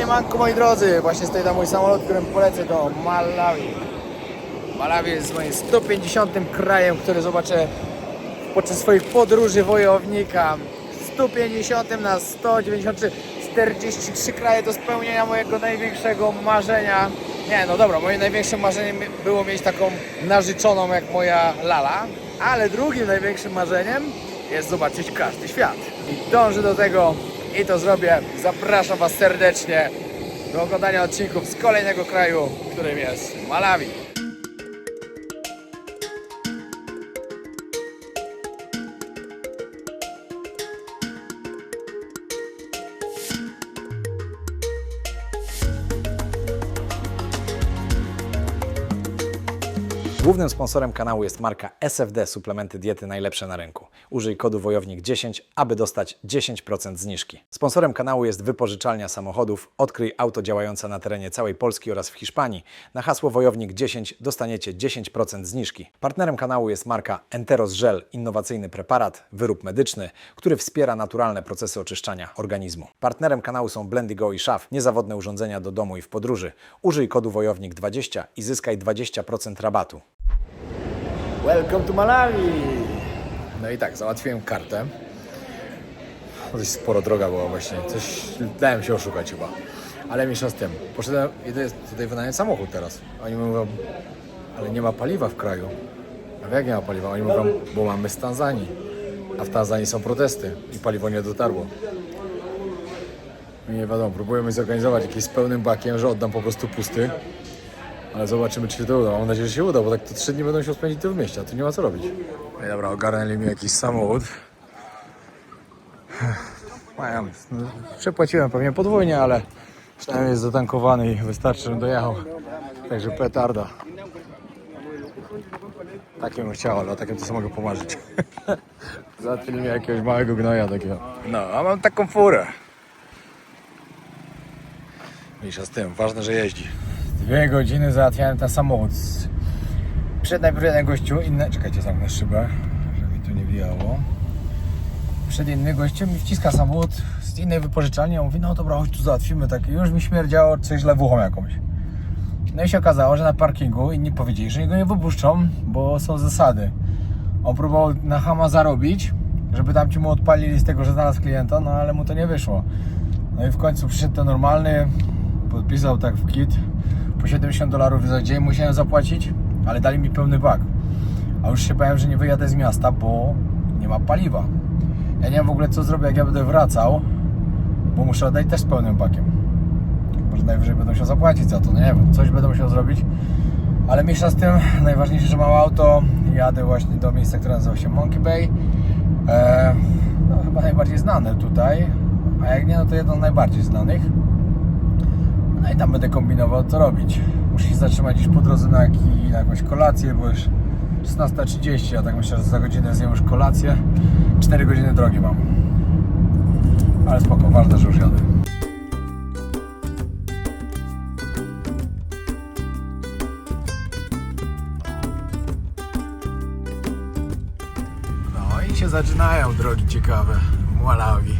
Siemanko moi drodzy, właśnie stoi tam mój samolot, którym polecę do Malawi. Malawi jest moim 150. krajem, który zobaczę podczas swoich podróży wojownika. 150 na 193, 43 kraje do spełnienia mojego największego marzenia. Nie, no dobra, moim największym marzeniem było mieć taką narzeczoną jak moja Lala, ale drugim największym marzeniem jest zobaczyć każdy świat. I dążę do tego i to zrobię. Zapraszam Was serdecznie do oglądania odcinków z kolejnego kraju, którym jest Malawi. Głównym sponsorem kanału jest marka SFD Suplementy Diety Najlepsze na rynku. Użyj kodu WOJOWNIK10, aby dostać 10% zniżki. Sponsorem kanału jest wypożyczalnia samochodów Odkryj auto działająca na terenie całej Polski oraz w Hiszpanii. Na hasło WOJOWNIK10 dostaniecie 10% zniżki. Partnerem kanału jest marka Enteros Gel, innowacyjny preparat, wyrób medyczny, który wspiera naturalne procesy oczyszczania organizmu. Partnerem kanału są Blendigo i Szaf, niezawodne urządzenia do domu i w podróży. Użyj kodu WOJOWNIK20 i zyskaj 20% rabatu. Welcome to Malawi! No i tak, załatwiłem kartę. Dość sporo droga była właśnie, coś dałem się oszukać chyba. Ale mniejsza z tym, poszedłem, idę tutaj wynająć samochód teraz. Oni mówią, ale nie ma paliwa w kraju. A jak nie ma paliwa? Oni mówią, bo mamy z Tanzanii. A w Tanzanii są protesty i paliwo nie dotarło. I nie wiadomo, próbujemy zorganizować jakieś z pełnym bakiem, że oddam po prostu pusty. Ale zobaczymy, czy się to uda. Mam nadzieję, że się uda, bo tak to 3 dni będą się spędzić tu w mieście, a tu nie ma co robić. No i dobra, ogarnęli mi jakiś samochód. Przepłaciłem pewnie podwójnie, ale przynajmniej jest zatankowany i wystarczy, żebym dojechał. Także petarda. Takim bym chciał, ale o takim to sobie mogę pomarzyć. Załatwili mi jakiegoś małego gnoja takiego. No, a mam taką furę. Mniejsza z tym, ważne, że jeździ. 2 godziny załatwiałem ten samochód. Przed najpierw jeden gościu, inny... Czekajcie, zamknę szybę, żeby mi tu nie wijało. Przed innym gościem mi wciska samochód z innej wypożyczalni, a mówi, no dobra, chodź tu załatwimy, tak już mi śmierdziało coś źle wuchą jakąś. No i się okazało, że na parkingu inni powiedzieli, że go nie wypuszczą, bo są zasady. On próbował na chama zarobić, żeby tamci mu odpalili z tego, że znalazł klienta, no ale mu to nie wyszło. No i w końcu przyszedł ten normalny, podpisał tak w kit. Po $70 za dzień musiałem zapłacić, ale dali mi pełny bak. A już się bałem, że nie wyjadę z miasta, bo nie ma paliwa. Ja nie wiem w ogóle co zrobię, jak ja będę wracał, bo muszę oddać też z pełnym bakiem. Może najwyżej będę musiał zapłacić za to, no nie wiem, coś będę musiał zrobić. Ale mniejsza z tym, najważniejsze, że mam auto. Jadę właśnie do miejsca, które nazywa się Monkey Bay. No chyba najbardziej znane tutaj, a jak nie, no to jedno z najbardziej znanych. No i tam będę kombinował, co robić. Muszę się zatrzymać gdzieś po drodze na jakąś kolację, bo już 16:30, a tak myślę, że za godzinę zjem już kolację. 4 godziny drogi mam. Ale spoko, ważne, że już jadę. No i się zaczynają drogi ciekawe w Malawi.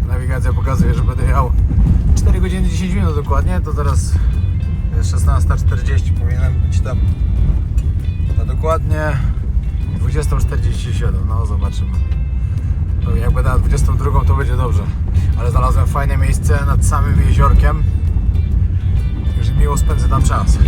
Nawigacja pokazuje, że będę miał 4 godziny 10 minut dokładnie, to teraz jest 16:40, powinienem być tam na dokładnie 20:47, no zobaczymy. To jak będę na 22 to będzie dobrze, ale znalazłem fajne miejsce nad samym jeziorkiem, także miło spędzę tam czas.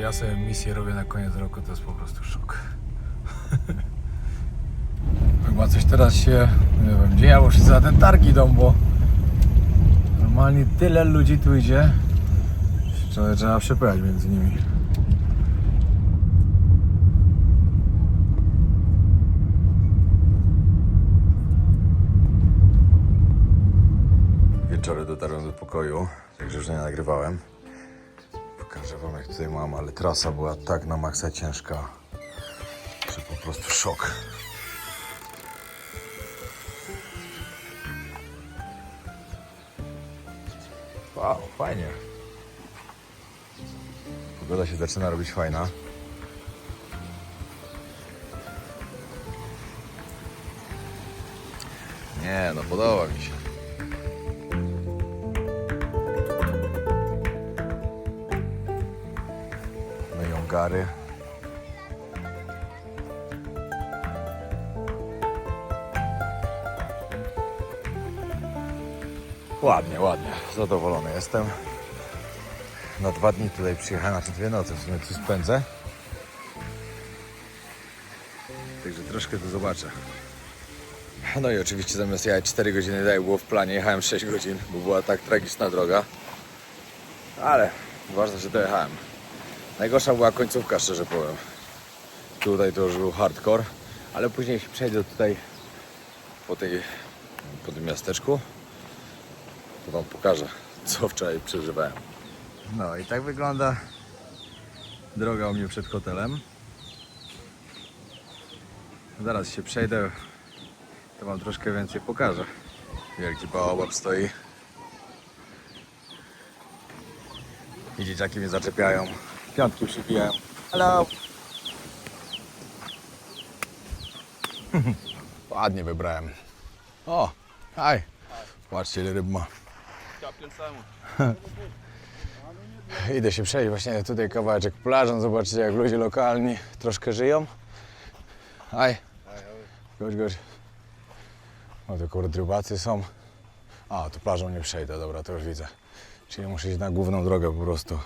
Ja sobie misję robię na koniec roku, to jest po prostu szok. Chyba coś teraz się, nie wiem, dzieje, bo wszyscy na ten targ idą, bo normalnie tyle ludzi tu idzie, że trzeba przepychać między nimi. Wieczory dotarłem do pokoju, także już nie nagrywałem. Pokażę wam jak tutaj mam, ale trasa była tak na maksa ciężka, że po prostu szok. Wow, fajnie. Pogoda się zaczyna robić fajna. Nie, no podoba mi się. No i Ongary. Ładnie, ładnie. Zadowolony jestem. Na 2 dni tutaj przyjechałem, znaczy 2 noce w sumie tu spędzę. Także troszkę tu zobaczę. No i oczywiście zamiast jechać 4 godziny, tak jak było w planie, jechałem 6 godzin, bo była tak tragiczna droga. Ale ważne, że dojechałem. Najgorsza była końcówka, szczerze powiem. Tutaj to już był hardcore, ale później przejdę tutaj po tym miasteczku. To wam pokażę, co wczoraj przeżywałem. No i tak wygląda droga u mnie przed hotelem. Zaraz się przejdę, to wam troszkę więcej pokażę. Wielki baobab stoi. I dzieciaki mnie zaczepiają. Piątki przybijają. Hello! Ładnie wybrałem. O! Hej! Patrzcie, ile ryb ma. Idę się przejść właśnie tutaj kawałeczek plażą, zobaczycie jak ludzie lokalni troszkę żyją. Hej! Chodź. O, to kurde rybacy są. A, tu plażą nie przejdę, dobra, to już widzę. Czyli muszę iść na główną drogę po prostu.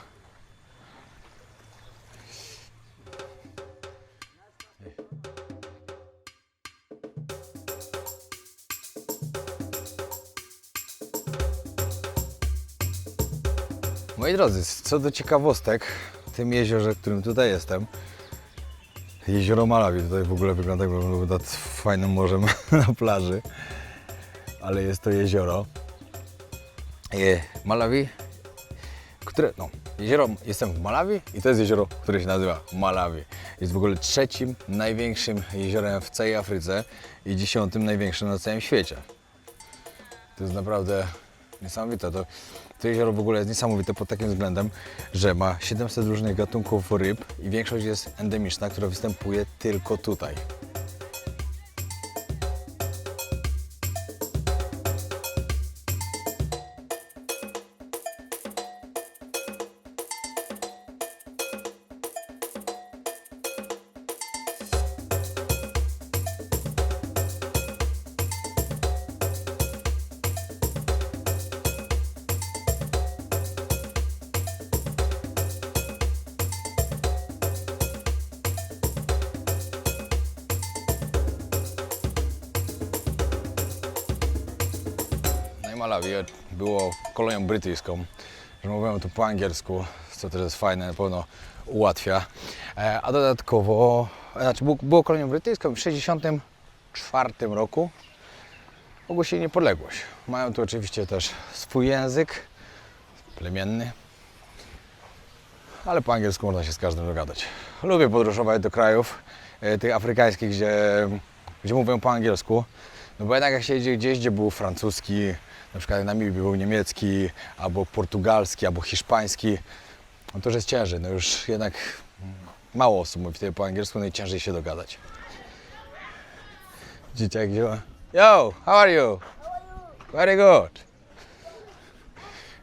Moi drodzy, co do ciekawostek, w tym jeziorze, którym tutaj jestem, jezioro Malawi, tutaj w ogóle wygląda jakby nad fajnym morzem na plaży, ale jest to jezioro Malawi, które, no, jezioro, jestem w Malawi i to jest jezioro, które się nazywa Malawi. Jest w ogóle 3. największym jeziorem w całej Afryce i 10. największym na całym świecie. To jest naprawdę niesamowite. To jezioro w ogóle jest niesamowite pod takim względem, że ma 700 różnych gatunków ryb i większość jest endemiczna, która występuje tylko tutaj. Malawi było kolonią brytyjską, że mówią tu po angielsku, co też jest fajne, na pewno ułatwia. A dodatkowo, było kolonią brytyjską w 1964 roku ogłosili niepodległość. Mają tu oczywiście też swój język plemienny, ale po angielsku można się z każdym dogadać. Lubię podróżować do krajów tych afrykańskich, gdzie mówią po angielsku, no bo jednak jak się jedzie gdzieś, gdzie był francuski, na przykład na Namibii był niemiecki, albo portugalski, albo hiszpański, no to już jest ciężej, no już jednak mało osób mówi wtedy po angielsku, no i ciężej się dogadać. Dzieciak działa. Yo, how are you? Very good.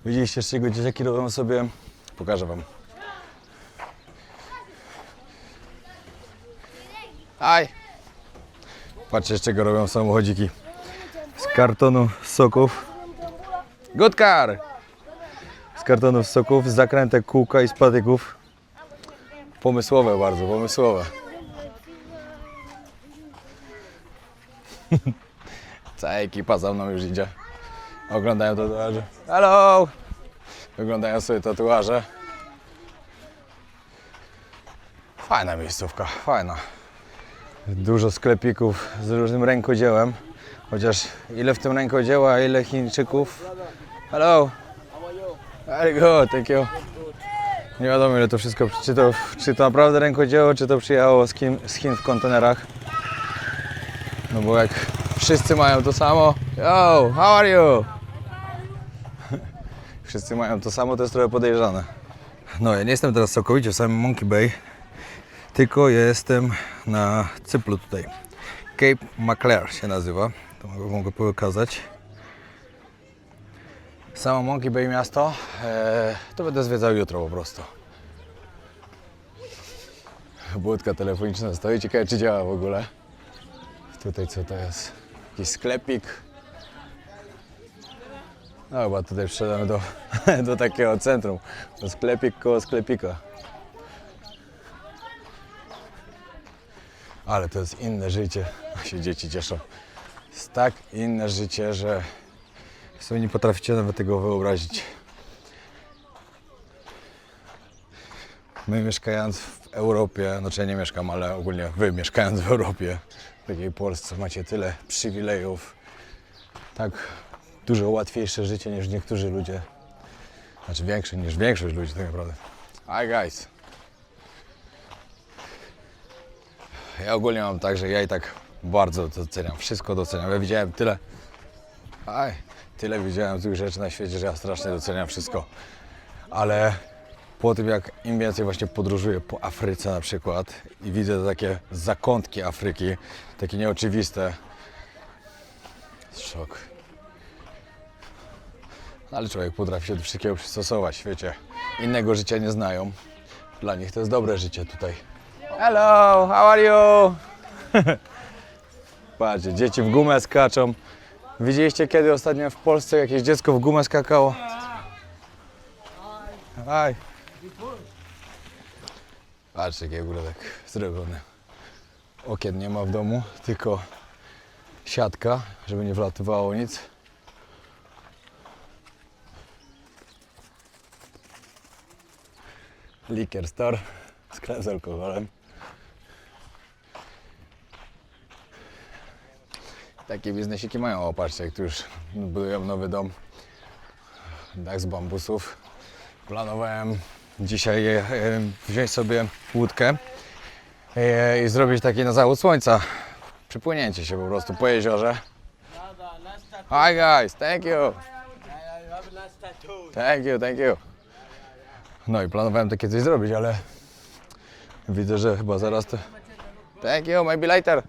Widzieliście, z czego dzieciaki robią sobie? Pokażę wam. Hi. Patrzcie, z czego robią samochodziki. Z kartonu soków. Good car! Z kartonów soków, z zakrętek, kółka i z patyków. Pomysłowe bardzo, pomysłowe. Cała ekipa za mną już idzie. Oglądają tatuaże. Hello! Oglądają sobie tatuaże. Fajna miejscówka, fajna. Dużo sklepików z różnym rękodziełem. Chociaż ile w tym rękodzieła, ile Chińczyków. Hello! Very good, thank you. Nie wiadomo ile to wszystko, czy to naprawdę rękodzieło, czy to przyjechało z Chin w kontenerach. No bo jak wszyscy mają to samo. Yo, how are you? Wszyscy mają to samo, to jest trochę podejrzane. No ja nie jestem teraz całkowicie w samym Monkey Bay, tylko jestem na cyplu tutaj. Cape Maclear się nazywa. To mogę pokazać. Samo Monkey Bay miasto, to będę zwiedzał jutro po prostu. Budka telefoniczna stoi, ciekawe czy działa w ogóle. Tutaj co to jest? Jakiś sklepik. No chyba tutaj wszedłem do takiego centrum. To sklepik koło sklepika. Ale to jest inne życie. Się dzieci cieszą. Jest tak inne życie, że sobie nie potraficie nawet tego wyobrazić. My mieszkając w Europie, znaczy ja nie mieszkam, ale ogólnie wy mieszkając w Europie, w takiej Polsce macie tyle przywilejów, tak dużo łatwiejsze życie niż niektórzy ludzie, znaczy większe niż większość ludzi tak naprawdę. Hi guys! Ja ogólnie mam tak, że ja i tak bardzo doceniam, wszystko doceniam. Ja widziałem tyle widziałem złych rzeczy na świecie, że ja strasznie doceniam wszystko. Ale po tym jak im więcej właśnie podróżuję po Afryce na przykład i widzę takie zakątki Afryki, takie nieoczywiste, szok. Ale człowiek potrafi się do wszystkiego przystosować, wiecie. Innego życia nie znają. Dla nich to jest dobre życie tutaj. Hello, how are you? Patrzcie, dzieci w gumę skaczą. Widzieliście kiedy ostatnio w Polsce jakieś dziecko w gumę skakało? Aj. Patrzcie, jakie w ogóle tak zrobione. Okien nie ma w domu, tylko siatka, żeby nie wlatywało nic. Liquor store, sklep z alkoholem. Takie biznesiki mają, o patrzcie, jak tu już budują nowy dom. Dach z bambusów. Planowałem dzisiaj wziąć sobie łódkę i zrobić taki na zachód słońca. Przypłynięcie się po prostu po jeziorze. Hi guys, thank you. Thank you. No i planowałem takie coś zrobić, ale widzę, że chyba zaraz to... Thank you, maybe later.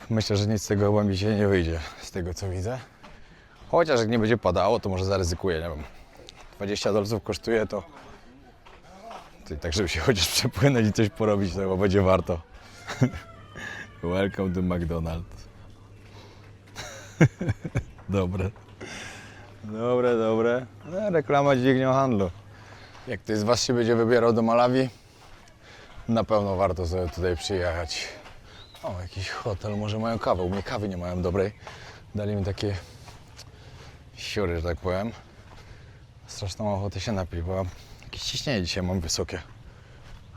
Myślę, że nic z tego chyba mi się nie wyjdzie, z tego co widzę. Chociaż jak nie będzie padało, to może zaryzykuję, nie wiem. $20 kosztuje to... Tak, żeby się chociaż przepłynąć i coś porobić, to chyba będzie warto. Welcome to McDonald's. Dobre. No, reklama dźwignią handlu. Jak ktoś z Was się będzie wybierał do Malawi, na pewno warto sobie tutaj przyjechać. O, jakiś hotel, może mają kawę. U mnie kawy nie mają dobrej. Dali mi takie siury, że tak powiem. Straszną mam ochotę się napić, bo jakieś ciśnienie dzisiaj mam wysokie.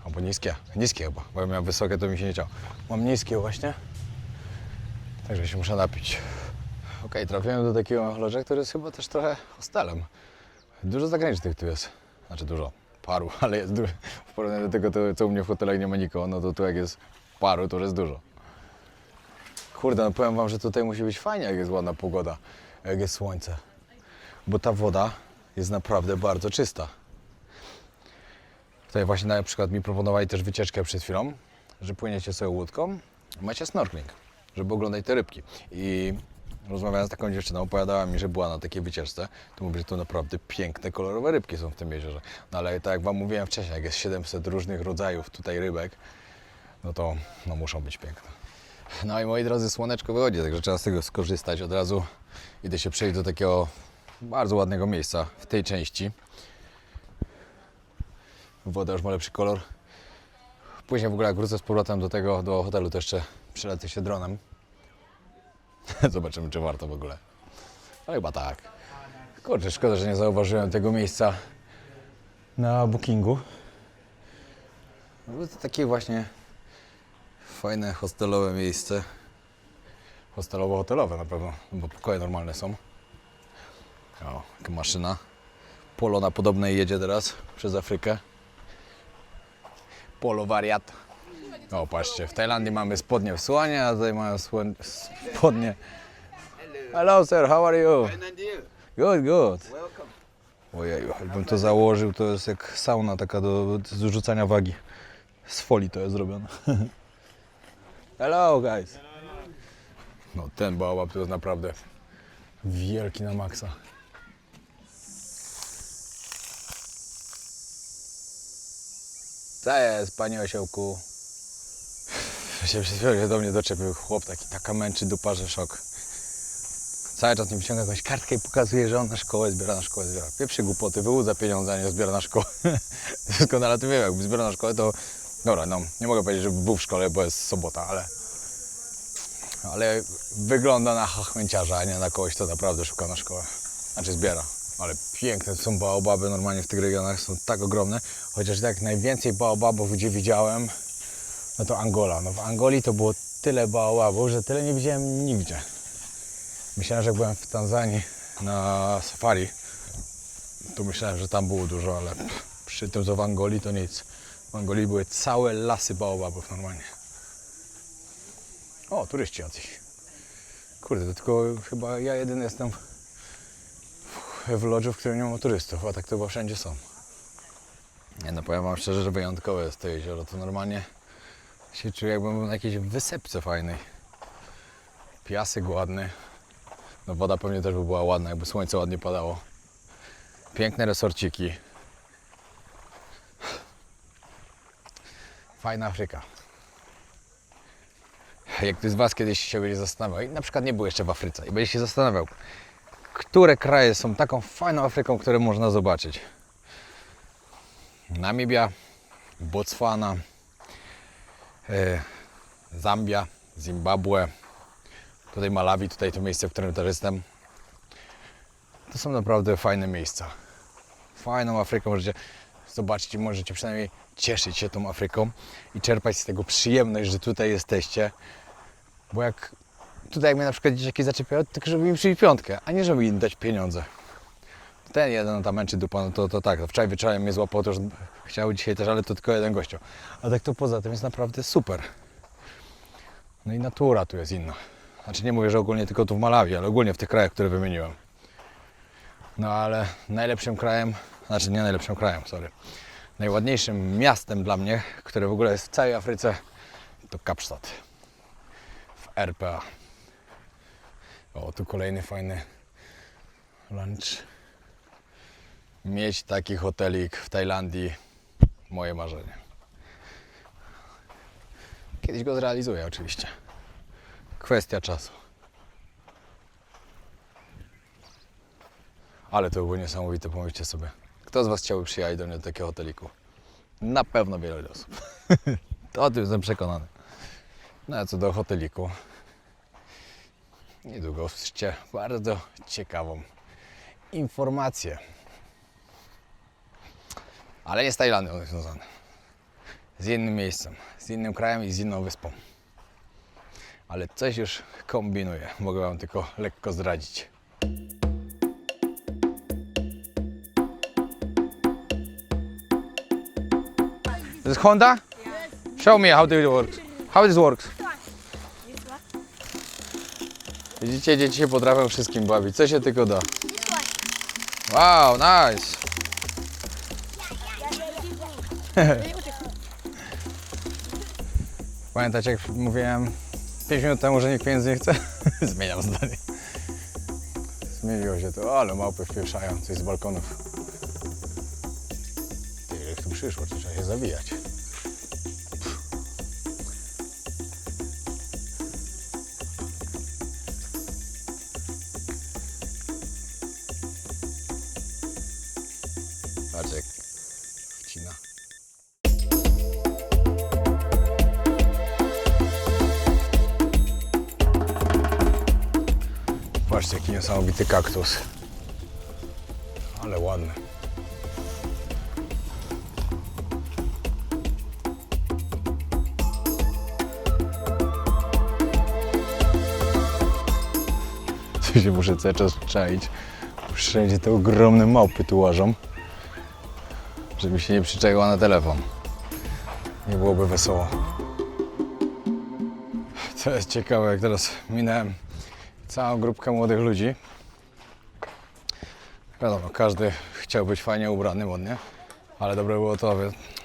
Albo niskie. Niskie chyba, bo jak miałem wysokie, to mi się nie chciało. Mam niskie właśnie. Także się muszę napić. Okej, trafiłem do takiego lodża, który jest chyba też trochę hostelem. Dużo zagranicznych tu jest. Znaczy dużo. Paru, ale jest dużo. W porównaniu do tego, co u mnie w hotelach nie ma nikogo, no to tu jak jest paru, to już jest dużo. Kurde, no powiem Wam, że tutaj musi być fajnie, jak jest ładna pogoda, jak jest słońce. Bo ta woda jest naprawdę bardzo czysta. Tutaj właśnie na przykład mi proponowali też wycieczkę przed chwilą, że płyniecie sobie łódką, macie snorkeling, żeby oglądać te rybki. I rozmawiałem z taką dziewczyną, opowiadała mi, że była na takiej wycieczce, to mówi, że tu naprawdę piękne, kolorowe rybki są w tym jeziorze. No ale tak jak Wam mówiłem wcześniej, jak jest 700 różnych rodzajów tutaj rybek, no to no, muszą być piękne. No i moi drodzy, słoneczko wychodzi, także trzeba z tego skorzystać od razu. Idę się przejść do takiego bardzo ładnego miejsca w tej części. Woda już ma lepszy kolor. Później w ogóle jak wrócę z powrotem do hotelu, to jeszcze przylecę się dronem. Zobaczymy, czy warto w ogóle. Ale chyba tak. Kurczę, szkoda, że nie zauważyłem tego miejsca na bookingu. No to takie właśnie fajne hostelowe miejsce. Hostelowo-hotelowe na pewno, bo pokoje normalne są. O, jaka maszyna. Polo na podobnej jedzie teraz przez Afrykę. Polo wariat. O, patrzcie, w Tajlandii mamy spodnie w słonie, a tutaj mają spodnie. Hello sir, how are you? Good. Ojeju, jakbym to założył, to jest jak sauna taka do zrzucania wagi. Z folii to jest zrobione. Hello guys. No ten baobab to jest naprawdę wielki na maksa. Co jest, panie osiołku? Się przed chwilą się do mnie doczepił chłop taka męczy dupa, że szok. Cały czas mi wyciąga jakąś kartkę i pokazuje, że on na szkołę zbiera, Pieprzy głupoty, wyłudza pieniądze, a nie zbiera na szkołę. Doskonale to wiem, jakby zbiera na szkołę, to... Dobra, no, nie mogę powiedzieć, że był w szkole, bo jest sobota, ale wygląda na chachmęciarza, a nie na kogoś, kto naprawdę szuka na szkołę. Znaczy zbiera. Ale piękne są baobaby normalnie w tych regionach, są tak ogromne. Chociaż tak najwięcej baobabów, gdzie widziałem, no to Angola. No w Angolii to było tyle baobabów, że tyle nie widziałem nigdzie. Myślałem, że jak byłem w Tanzanii na safari, to myślałem, że tam było dużo, ale przy tym co w Angolii to nic. W Angolii były całe lasy baobabów normalnie. O, turyści jacyś. Kurde, to tylko chyba ja jedyny jestem w lodżu, w którym nie ma turystów, a tak to chyba wszędzie są. Nie no, powiem wam szczerze, że wyjątkowe jest to jezioro. To normalnie się czuję, jakbym był na jakiejś wysepce fajnej. Piasek ładny. No woda pewnie też by była ładna, jakby słońce ładnie padało. Piękne resorciki. Fajna Afryka. Jak ktoś z was kiedyś się będzie zastanawiał, i na przykład nie był jeszcze w Afryce i będzie się zastanawiał, które kraje są taką fajną Afryką, które można zobaczyć. Namibia, Botswana, Zambia, Zimbabwe, tutaj Malawi, tutaj to miejsce, w którym też jestem. To są naprawdę fajne miejsca. Fajną Afryką możecie zobaczyć i możecie przynajmniej cieszyć się tą Afryką i czerpać z tego przyjemność, że tutaj jesteście. Bo jak tutaj mnie na przykład dzieciaki zaczepiają, tylko żeby im przyjść piątkę, a nie żeby im dać pieniądze. Ten jeden tam męczy dupa, no to tak, wczoraj wieczorem mnie złapał, to już chciał dzisiaj też, ale to tylko jeden gościu. A tak to poza tym jest naprawdę super. No i natura tu jest inna. Znaczy nie mówię, że ogólnie tylko tu w Malawi, ale ogólnie w tych krajach, które wymieniłem. No ale najlepszym krajem, znaczy nie najlepszym krajem, sorry. Najładniejszym miastem dla mnie, które w ogóle jest w całej Afryce, to Kapsztad w RPA. O, tu kolejny fajny lunch. Mieć taki hotelik w Tajlandii, moje marzenie. Kiedyś go zrealizuję oczywiście. Kwestia czasu. Ale to było niesamowite, pomyślcie sobie. Kto z was chciałby przyjechać do mnie do takiego hoteliku? Na pewno wiele osób. To o tym jestem przekonany. No a co do hoteliku, niedługo usłyszycie bardzo ciekawą informację. Ale nie z Tajlandią on jest związany. Z innym miejscem, z innym krajem i z inną wyspą. Ale coś już kombinuję. Mogę wam tylko lekko zdradzić. This is Honda? Show me how it works. How this works. Widzicie, dzieci się potrafią wszystkim bawić. Co się tylko da. Wow, nice. Pamiętacie, jak mówiłem 5 minut temu, że nikt pieniędzy nie chce? Zmieniam zdanie. Zmieniło się to, ale małpy wpieprzają coś z balkonów. Ty, jak tu przyszło, to trzeba się zawijać. Patrz jak wcina. Patrzcie, jaki niesamowity kaktus. Ale ładny. Co się muszę cały czas czaić. Wszędzie te ogromne małpy tu łażą. Żeby się nie przyczaiła na telefon. Nie byłoby wesoło. Co jest ciekawe, jak teraz minąłem całą grupkę młodych ludzi. Wiadomo, każdy chciał być fajnie ubrany, modnie, ale dobre było to,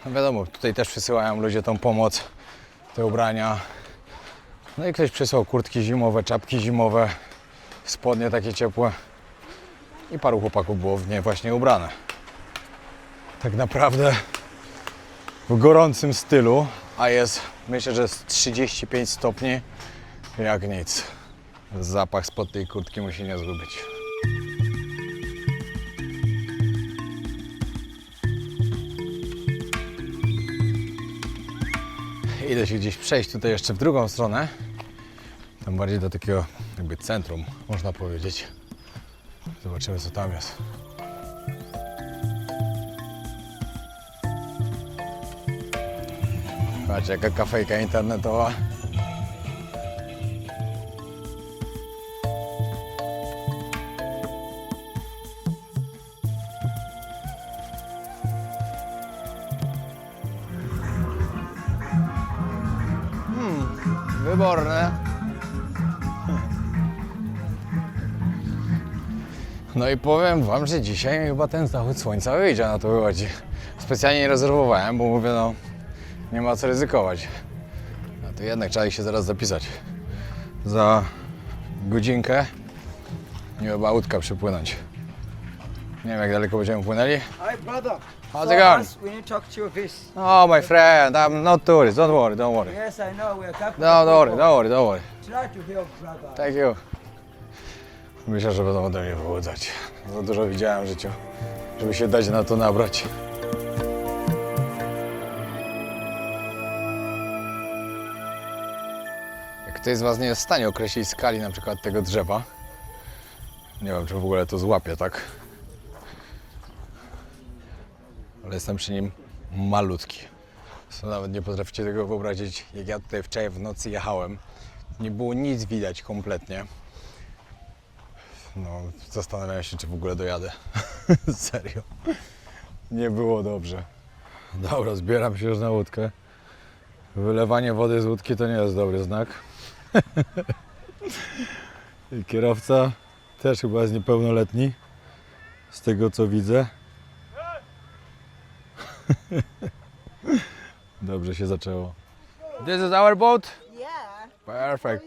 wiadomo, tutaj też przysyłają ludzie tą pomoc, te ubrania. No i ktoś przysłał kurtki zimowe, czapki zimowe, spodnie takie ciepłe. I paru chłopaków było w nie właśnie ubrane. Tak naprawdę w gorącym stylu, a jest, myślę, że z 35 stopni, jak nic. Zapach spod tej kurtki musi niezły być. Idę się gdzieś przejść tutaj jeszcze w drugą stronę. Tam bardziej do takiego jakby centrum, można powiedzieć. Zobaczymy, co tam jest. Patrzcie, jaka kafejka internetowa. Wyborne. No i powiem wam, że dzisiaj chyba ten zachód słońca wyjdzie, na to wychodzi. Specjalnie nie rezerwowałem, bo mówię, no nie ma co ryzykować. A to jednak trzeba ich się zaraz zapisać. Za godzinkę nie chyba łódka przypłynąć. Nie wiem, jak daleko będziemy płynęli. Hi, brother. How's it going? We need to talk to you a bit. Oh, my friend, I'm not tourist. Don't worry, don't worry. Yes, I know. We're captain. No, don't worry, don't worry, don't worry. Try to help, brother. Thank you. Myślę, że będą ode mnie wyłudzać. Za dużo widziałem w życiu, żeby się dać na to nabrać. Jak ktoś z was nie jest w stanie określić skali na przykład tego drzewa, nie wiem, czy w ogóle to złapie, tak? Ale jestem przy nim malutki. So, nawet nie potraficie tego wyobrazić, jak ja tutaj wczoraj w nocy jechałem. Nie było nic widać kompletnie. No, zastanawiałem się, czy w ogóle dojadę. Serio. Nie było dobrze. Dobra, zbieram się już na łódkę. Wylewanie wody z łódki to nie jest dobry znak. I kierowca też chyba jest niepełnoletni. Z tego co widzę. Dobrze się zaczęło. This is our boat? Yeah. Perfect.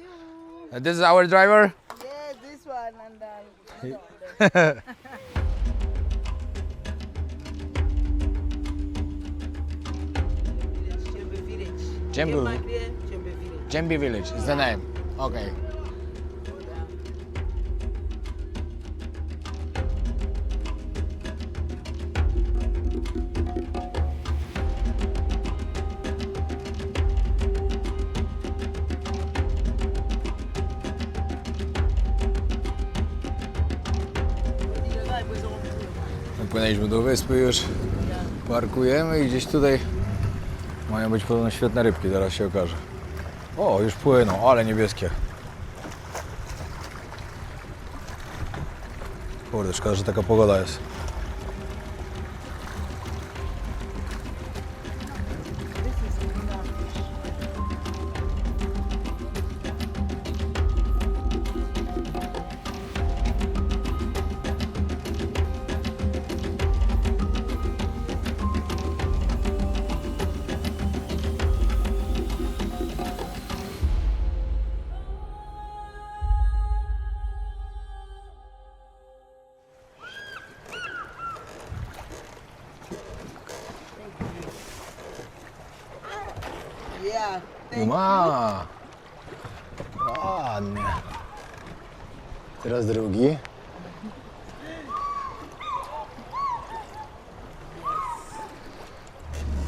And this is our driver? Yeah, this one and another one. Chembe village. Jembu. Chembe village. Jembi Village is the name. Okay. Płynęliśmy do wyspy już. Parkujemy i gdzieś tutaj mają być podobno świetne rybki, zaraz się okaże. O, już płyną, ale niebieskie. Kurde, szkoda, że taka pogoda jest. Yeah. Ma. Ładnie. Teraz drugi.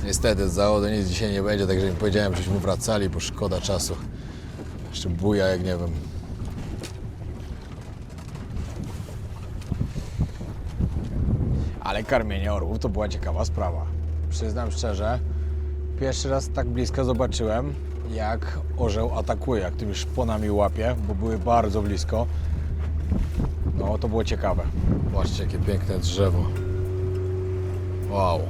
Niestety z zawodu nic dzisiaj nie będzie, także im powiedziałem, żeśmy wracali, bo szkoda czasu. Jeszcze buja jak nie wiem. Ale karmienie orłów to była ciekawa sprawa. Przyznam szczerze, pierwszy raz tak blisko zobaczyłem, jak orzeł atakuje, jak tymi szponami łapie, bo były bardzo blisko. No to było ciekawe. Zobaczcie, jakie piękne drzewo. Wow.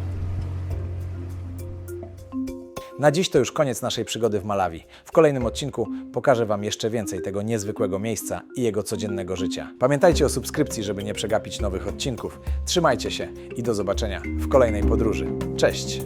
Na dziś to już koniec naszej przygody w Malawi. W kolejnym odcinku pokażę Wam jeszcze więcej tego niezwykłego miejsca i jego codziennego życia. Pamiętajcie o subskrypcji, żeby nie przegapić nowych odcinków. Trzymajcie się i do zobaczenia w kolejnej podróży. Cześć!